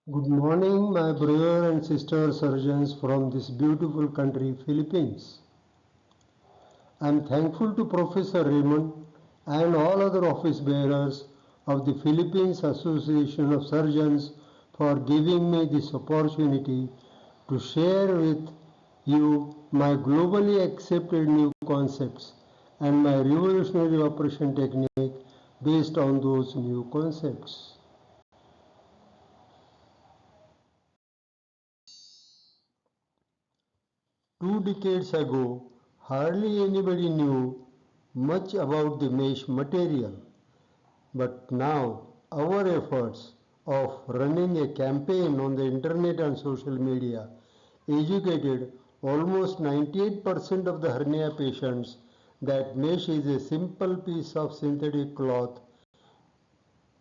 Good morning, my brother and sister surgeons from this beautiful country, Philippines. I am thankful to Professor Raymond and all other office bearers of the Philippines Association of Surgeons for giving me this opportunity to share with you my globally accepted new concepts and my revolutionary operation technique based on those new concepts. 2 decades ago, hardly anybody knew much about the mesh material, but now our efforts of running a campaign on the internet and social media educated almost 98% of the hernia patients that mesh is a simple piece of synthetic cloth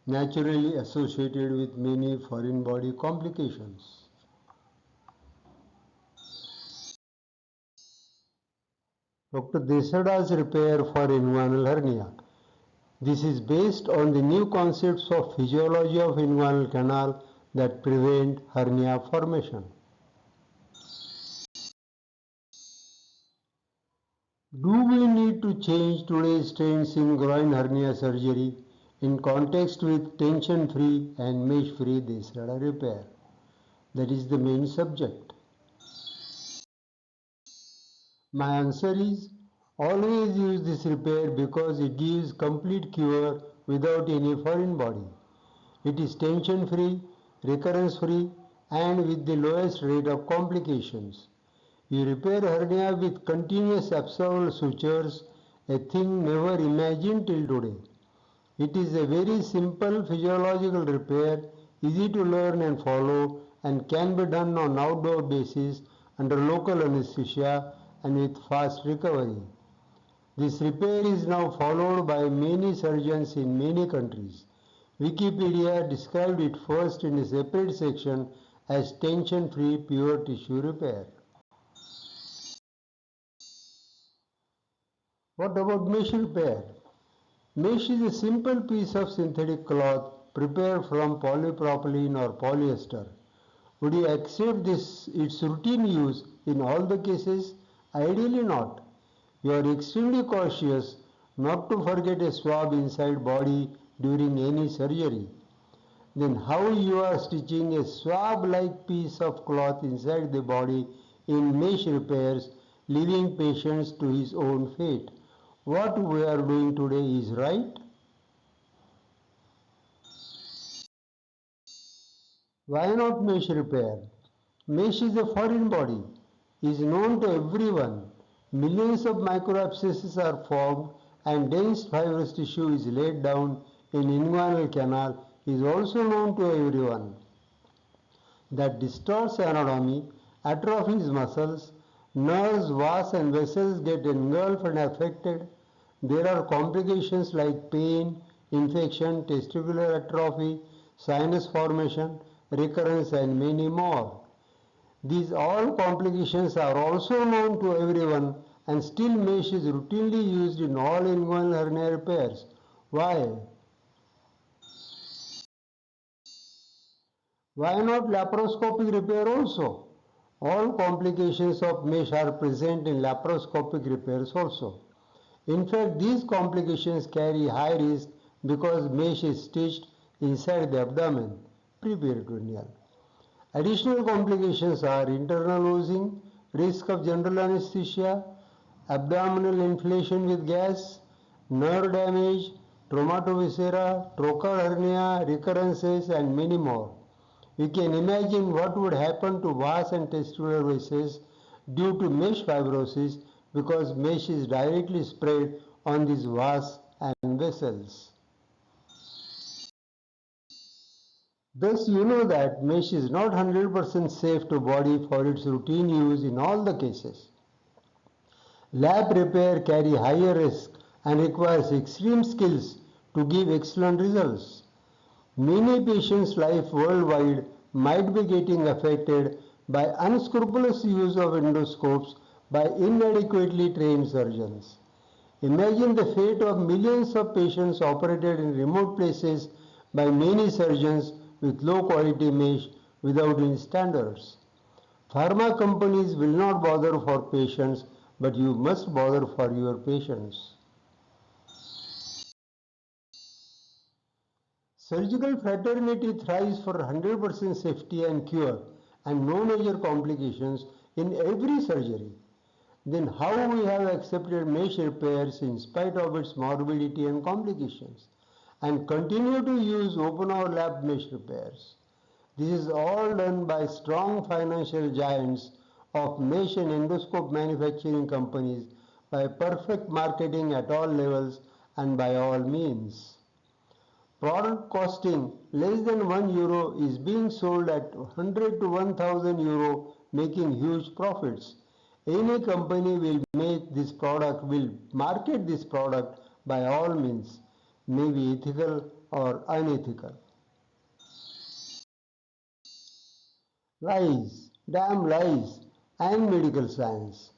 naturally associated with many foreign body complications. Dr. Desarda's repair for inguinal hernia. This is based on the new concepts of physiology of inguinal canal that prevent hernia formation. Do we need to change today's trends in groin hernia surgery in context with tension-free and mesh-free Desarda repair? That is the main subject. My answer is always use this repair because it gives complete cure without any foreign body. It is tension-free, recurrence-free, and with the lowest rate of complications. You repair hernia with continuous absorbable sutures, a thing never imagined till today. It is a very simple physiological repair, easy to learn and follow, and can be done on outdoor basis under local anesthesia and with fast recovery. This repair is now followed by many surgeons in many countries. Wikipedia described it first in a separate section as tension-free pure tissue repair. What about mesh repair? Mesh is a simple piece of synthetic cloth prepared from polypropylene or polyester. Would you accept its routine use in all the cases? Ideally not. You are extremely cautious not to forget a swab inside body during any surgery. Then how you are stitching a swab-like piece of cloth inside the body in mesh repairs, leaving patients to his own fate. What we are doing today is right. Why not mesh repair? Mesh is a foreign body, is known to everyone. Millions of microabscesses are formed and dense fibrous tissue is laid down in inguinal canal is also known to everyone. That distorts anatomy, atrophies muscles, nerves, vas and vessels get engulfed and affected. There are complications like pain, infection, testicular atrophy, sinus formation, recurrence and many more. These all complications are also known to everyone and still mesh is routinely used in all inguinal hernia repairs. Why? Why not laparoscopic repair also? All complications of mesh are present in laparoscopic repairs also. In fact, these complications carry high risk because mesh is stitched inside the abdomen, preperitoneal. Additional complications are internal oozing, risk of general anesthesia, abdominal inflation with gas, nerve damage, traumato-viscera, trocar hernia, recurrences and many more. You can imagine what would happen to vas and testicular vessels due to mesh fibrosis because mesh is directly spread on these vas and vessels. Thus you know that mesh is not 100% safe to body for its routine use in all the cases. Lab repair carry higher risk and requires extreme skills to give excellent results. Many patients' life worldwide might be getting affected by unscrupulous use of endoscopes by inadequately trained surgeons. Imagine the fate of millions of patients operated in remote places by many surgeons with low quality mesh without any standards. Pharma companies will not bother for patients, but you must bother for your patients. Surgical fraternity thrives for 100% safety and cure and no major complications in every surgery. Then how we have accepted mesh repairs in spite of its morbidity and complications and continue to use open or lap mesh repairs. This is all done by strong financial giants of mesh and endoscope manufacturing companies by perfect marketing at all levels and by all means. Product costing less than €1 is being sold at 100 to €1,000, making huge profits. Any company will market this product by all means, maybe ethical or unethical. Lies, damn lies, and medical science.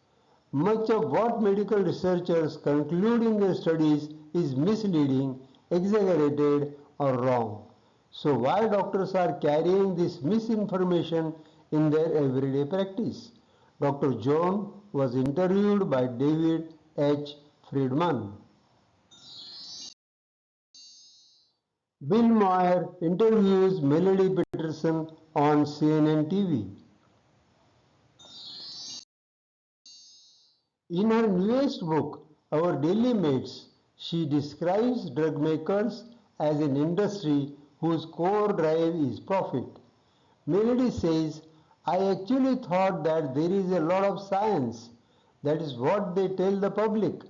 Much of what medical researchers conclude in their studies is misleading, exaggerated, or wrong. So why doctors are carrying this misinformation in their everyday practice? Dr. John was interviewed by David H. Friedman. Bill Moyer interviews Melody Peterson on CNN TV. In her newest book, Our Daily Mates, she describes drug makers as an industry whose core drive is profit. Melody says, I actually thought that there is a lot of science. That is what they tell the public.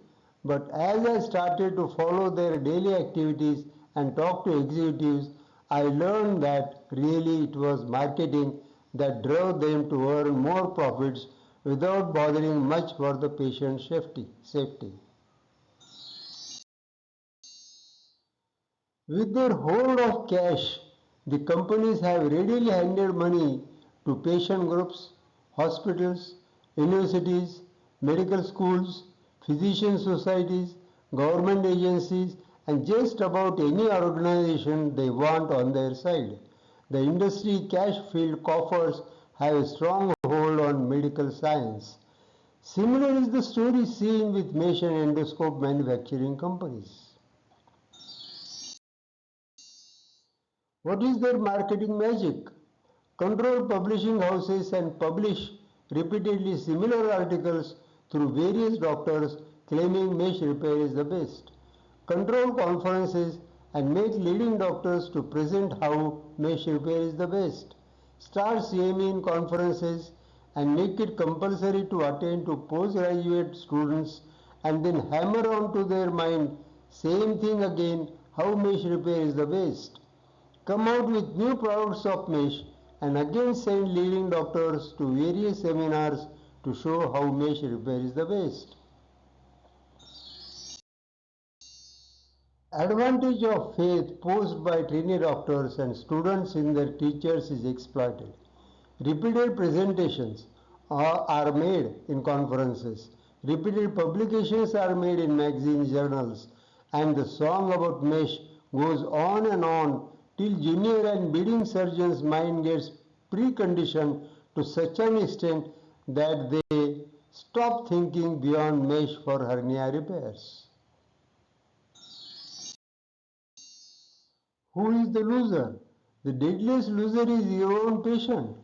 But as I started to follow their daily activities and talk to executives, I learned that really it was marketing that drove them to earn more profits without bothering much for the patient safety. With their hold of cash, the companies have readily handed money to patient groups, hospitals, universities, medical schools, physician societies, government agencies, and just about any organization they want on their side. The industry cash-filled coffers have a strong hold on medical science. Similar is the story seen with mesh and endoscope manufacturing companies. What is their marketing magic? Control publishing houses and publish repeatedly similar articles through various doctors claiming mesh repair is the best. Control conferences and make leading doctors to present how mesh repair is the best. Start CME in conferences and make it compulsory to attend to postgraduate students and then hammer on to their mind same thing again, how mesh repair is the best. Come out with new products of mesh and again send leading doctors to various seminars to show how mesh repair is the best. Advantage of faith posed by trainee doctors and students in their teachers is exploited. Repeated presentations are made in conferences. Repeated publications are made in magazine journals. And the song about mesh goes on and on till junior and budding surgeons' mind gets preconditioned to such an extent that they stop thinking beyond mesh for hernia repairs. Who is the loser? The deadliest loser is your own patient.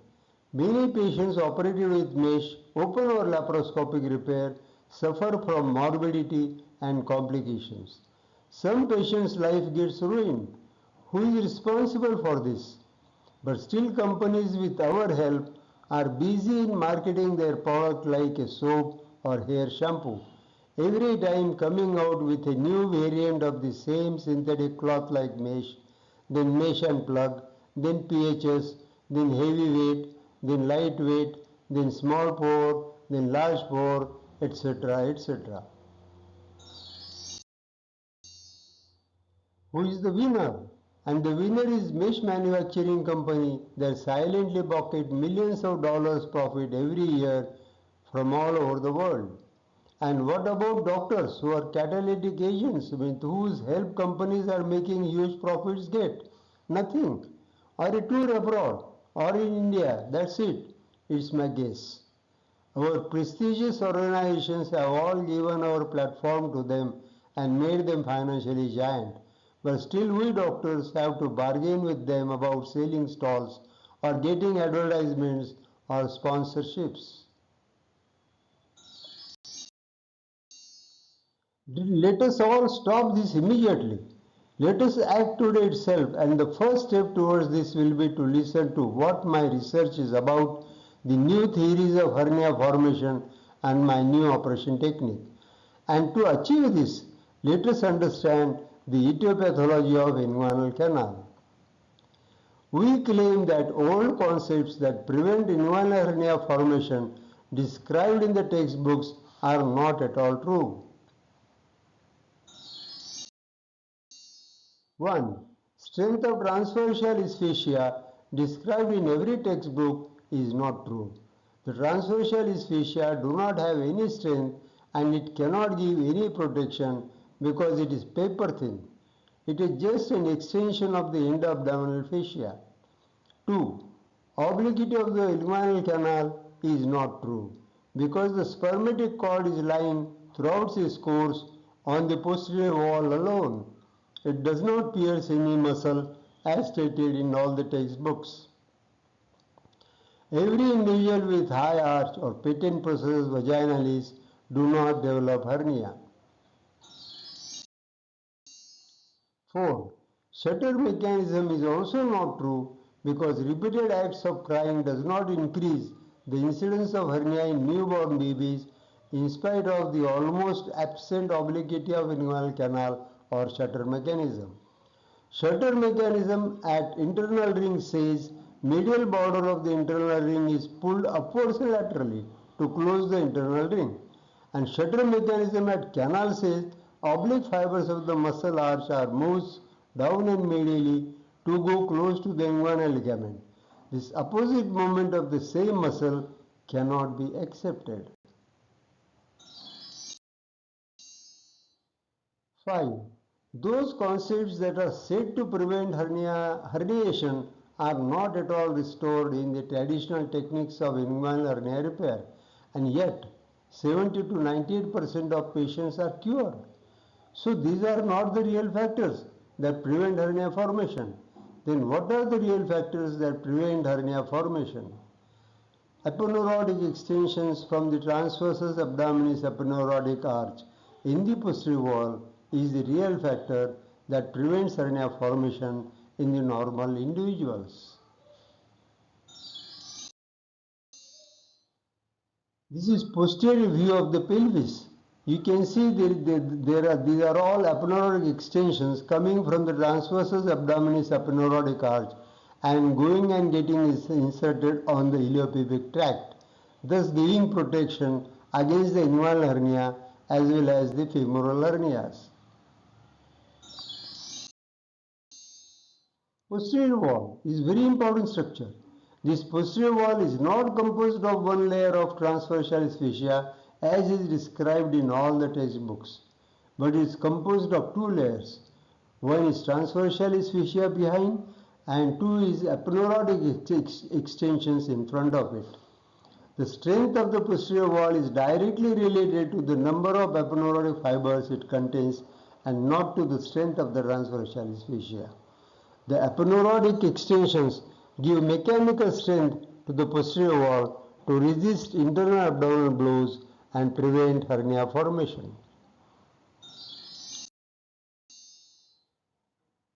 Many patients operated with mesh, open or laparoscopic repair suffer from morbidity and complications. Some patients' life gets ruined. Who is responsible for this? But still companies with our help are busy in marketing their product like a soap or hair shampoo. Every time coming out with a new variant of the same synthetic cloth like mesh, then mesh and plug, then PHS, then heavyweight, then lightweight, then small pore, then large pore, etc. etc. Who is the winner? And the winner is mesh manufacturing company that silently pocket millions of dollars profit every year from all over the world. And what about doctors who are catalytic agents with whose help companies are making huge profits get? Nothing. Or a tour abroad or in India. That's it. It's my guess. Our prestigious organizations have all given our platform to them and made them financially giant. But still we doctors have to bargain with them about selling stalls or getting advertisements or sponsorships. Let us all stop this immediately. Let us act today itself, and the first step towards this will be to listen to what my research is about, the new theories of hernia formation, and my new operation technique. And to achieve this, let us understand the etiology of inguinal canal. We claim that old concepts that prevent inguinal hernia formation described in the textbooks are not at all true. 1. Strength of transversal fascia described in every textbook is not true. The transversal fascia do not have any strength and it cannot give any protection because it is paper thin. It is just an extension of the end-abdominal fascia. 2. Obliquity of the inguinal canal is not true because the spermatic cord is lying throughout its course on the posterior wall alone. It does not pierce any muscle as stated in all the textbooks. Every individual with high arch or patent process vaginalis do not develop hernia. 4. Shutter mechanism is also not true because repeated acts of crying does not increase the incidence of hernia in newborn babies in spite of the almost absent obliquity of inguinal canal or shutter mechanism. Shutter mechanism at internal ring says medial border of the internal ring is pulled upwards laterally to close the internal ring, and shutter mechanism at canal says oblique fibers of the muscle arch are moved down and medially to go close to the inguinal ligament. This opposite movement of the same muscle cannot be accepted. 5. Those concepts that are said to prevent herniation are not at all restored in the traditional techniques of inguinal hernia repair, and yet 70 to 98% of patients are cured. So these are not the real factors that prevent hernia formation. Then what are the real factors that prevent hernia formation? Aponeurotic extensions from the transversus abdominis aponeurotic arch in the posterior wall is the real factor that prevents hernia formation in the normal individuals. This is posterior view of the pelvis. You can see these are all aponeurotic extensions coming from the transversus abdominis aponeurotic arch and going and getting inserted on the iliopubic tract, thus giving protection against the inguinal hernia as well as the femoral hernias. Posterior wall is very important structure. This posterior wall is not composed of one layer of transversal fascia as is described in all the textbooks, but it is composed of two layers. One is transversal fascia behind and two is aponeurotic extensions in front of it. The strength of the posterior wall is directly related to the number of aponeurotic fibers it contains and not to the strength of the transversal fascia. The aponeurotic extensions give mechanical strength to the posterior wall to resist internal abdominal blows and prevent hernia formation.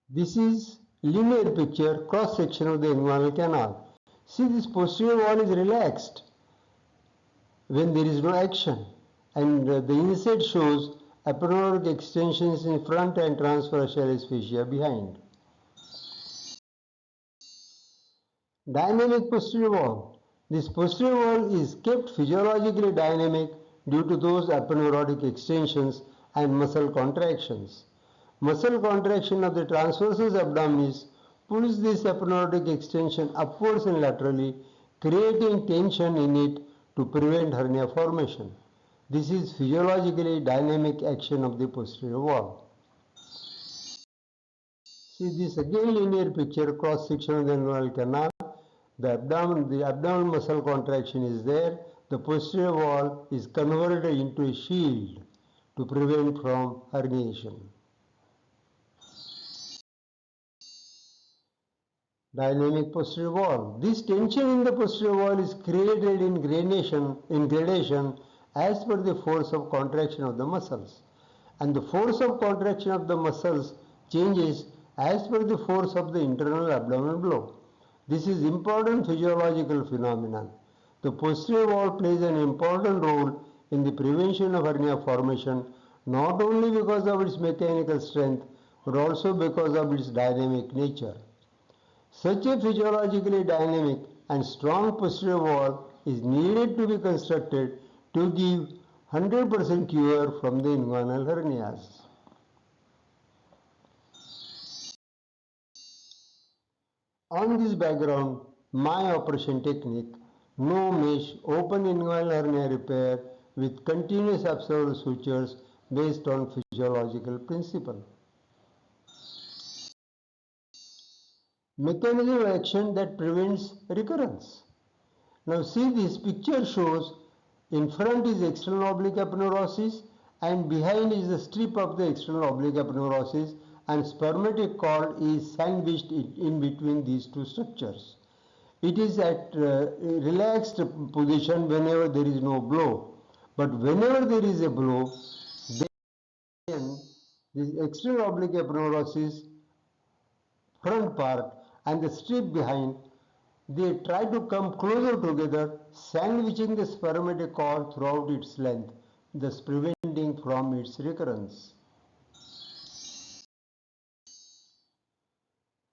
This is linear picture cross section of the inguinal canal. See, this posterior wall is relaxed when there is no action, and the inside shows aponeurotic extensions in front and transversal fascia behind. Dynamic posterior wall. This posterior wall is kept physiologically dynamic due to those aponeurotic extensions and muscle contractions. Muscle contraction of the transversus abdominis pulls this aponeurotic extension upwards and laterally, creating tension in it to prevent hernia formation. This is physiologically dynamic action of the posterior wall. See this again linear picture cross section of the inguinal canal. The abdominal muscle contraction is there. The posterior wall is converted into a shield to prevent from herniation. Dynamic posterior wall. This tension in the posterior wall is created in gradation as per the force of contraction of the muscles. And the force of contraction of the muscles changes as per the force of the internal abdominal blow. This is important physiological phenomenon. The posterior wall plays an important role in the prevention of hernia formation, not only because of its mechanical strength, but also because of its dynamic nature. Such a physiologically dynamic and strong posterior wall is needed to be constructed to give 100% cure from the inguinal hernias. On this background, my operation technique, no mesh open inguinal hernia repair with continuous absorbed sutures based on physiological principle. Mechanism of action that prevents recurrence. Now see, this picture shows in front is external oblique aponeurosis and behind is the strip of the external oblique aponeurosis, and spermatic cord is sandwiched in between these two structures. It is at relaxed position whenever there is no blow, but whenever there is a blow, then this external oblique aponeurosis front part and the strip behind, they try to come closer together, sandwiching the spermatic cord throughout its length, thus preventing from its recurrence.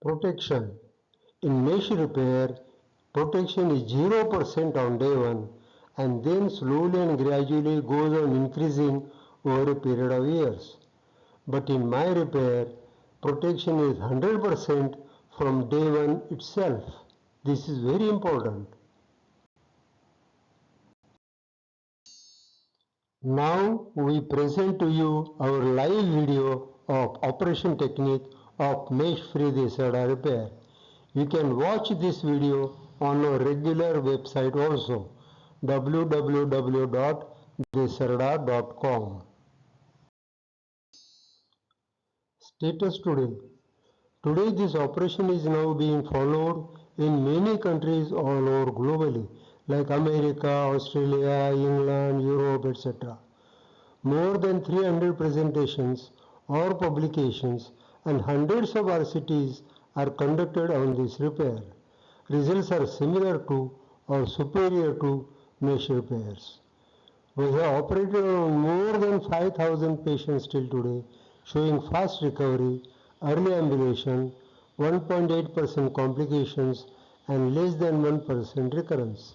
Protection. In mesh repair, protection is 0% on day 1 and then slowly and gradually goes on increasing over a period of years. But in my repair, protection is 100% from day 1 itself. This is very important. Now we present to you our live video of operation technique of mesh-free Desarda repair. You can watch this video on our regular website also, www.desarda.com. Status today. Today this operation is now being followed in many countries all over globally, like America, Australia, England, Europe, etc. More than 300 presentations or publications and hundreds of RCTs are conducted on this repair. Results are similar to or superior to mesh repairs. We have operated on more than 5,000 patients till today, showing fast recovery, early ambulation, 1.8% complications and less than 1% recurrence.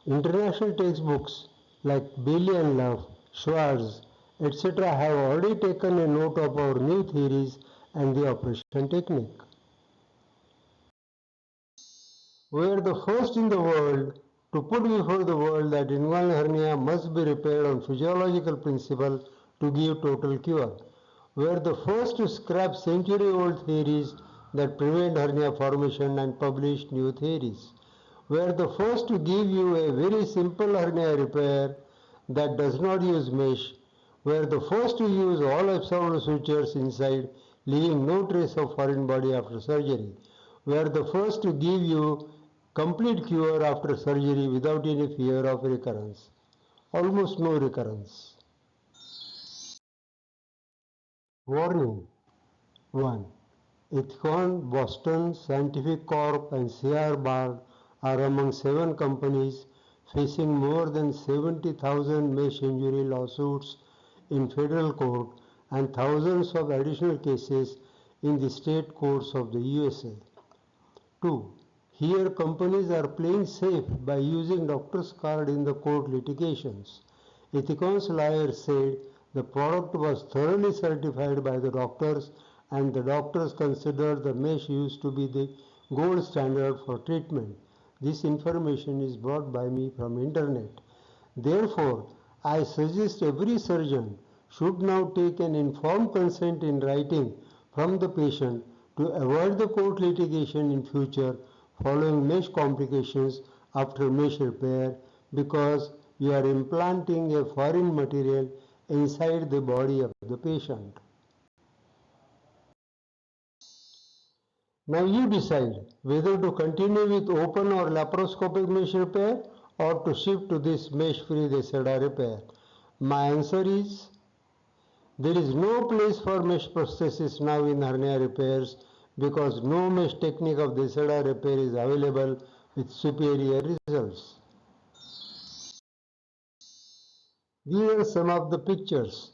International textbooks like Bailey and Love, Schwartz, etc. have already taken a note of our new theories and the operation technique. We are the first in the world to put before the world that inguinal hernia must be repaired on physiological principle to give total cure. We are the first to scrap century-old theories that prevent hernia formation and publish new theories. We are the first to give you a very simple hernia repair that does not use mesh. We are the first to use all absorbed sutures inside, leaving no trace of foreign body after surgery. We are the first to give you complete cure after surgery without any fear of recurrence. Almost no recurrence. Warning. 1. Ethicon, Boston Scientific Corp and C.R. Bard are among 7 companies facing more than 70,000 mesh injury lawsuits in federal court and thousands of additional cases in the state courts of the USA. 2. Here companies are playing safe by using doctor's card in the court litigations. Ethicon's lawyer said the product was thoroughly certified by the doctors and the doctors consider the mesh used to be the gold standard for treatment. This information is brought by me from internet. Therefore, I suggest every surgeon should now take an informed consent in writing from the patient to avoid the court litigation in future following mesh complications after mesh repair because you are implanting a foreign material inside the body of the patient. Now you decide whether to continue with open or laparoscopic mesh repair or to shift to this mesh-free Desarda repair. My answer is there is no place for mesh prosthesis now in hernia repairs because no mesh technique of Desarda repair is available with superior results. These are some of the pictures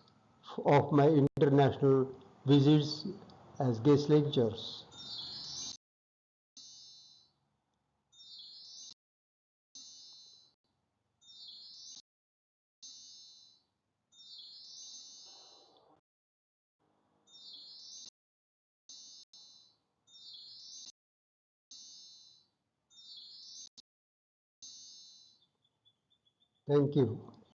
of my international visits as guest lectures. Thank you.